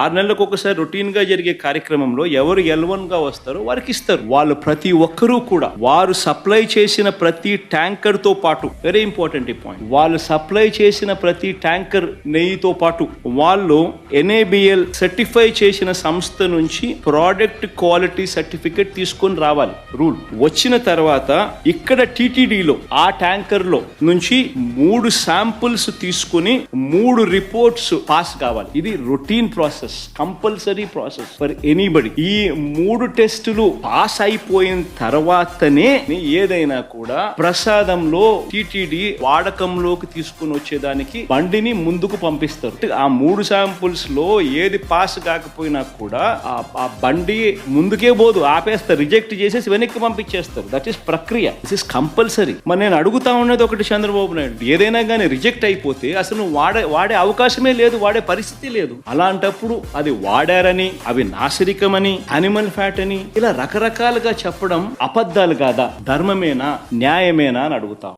6 నెలలకు ఒకసారి రొటీన్ గా జరిగే కార్యక్రమంలో ఎవరు L1 గా వస్తారో వారికి ఇస్తారు. వాళ్ళు ప్రతి ఒక్కరూ కూడా వారు సప్లై చేసిన ప్రతి ట్యాంకర్ తో పాటు, వెరీ ఇంపార్టెంట్ ఈ పాయింట్, వాళ్ళు సప్లై చేసిన ప్రతి ట్యాంకర్ నెయ్యితో పాటు వాళ్ళు NABL సర్టిఫై చేసిన సంస్థ నుంచి ప్రోడక్ట్ క్వాలిటీ సర్టిఫికేట్ తీసుకొని రావాలి. రూల్ వచ్చిన తర్వాత ఇక్కడ TTDలో ఆ ట్యాంకర్ లో నుంచి 3 శాంపుల్స్ తీసుకుని 3 రిపోర్ట్స్ పాస్ కావాలి. ఇది routine process, compulsory process for anybody. ఈ 3 టెస్టులు పాస్ అయిపోయిన తర్వాతనే ఏదైనా కూడా ప్రసాదంలో TTD వాడకంలోకి తీసుకుని వచ్చేదానికి బండిని ముందుకు పంపిస్తారు. ఆ 3 శాంపుల్స్ లో ఏది పాస్ కాకపోయినా కూడా ఆ బండి ముందుకే పోదు, ఆపేస్తారు, రిజెక్ట్ చేసేసి వెనక్కి పంపించేస్తారు. దట్ ఈస్ ప్రక్రియ, దిస్ ఇస్ కంపల్సరీ. మరి నేను అడుగుతా ఉన్నది ఒకటి, చంద్రబాబు నాయుడు, ఏదైనా కానీ రిజెక్ట్ అయిపోతే అసలు వాడే అవకాశమే లేదు, వాడే పరిస్థితి లేదు. అలాంటప్పుడు అది వాడారని, అవి నాసిరికమని, అనిమల్ ఫ్యాట్ అని ఇలా రకరకాలుగా చెప్పడం అబద్ధాలు కాదా, ధర్మమేనా, న్యాయమేనా అని అడుగుతాం.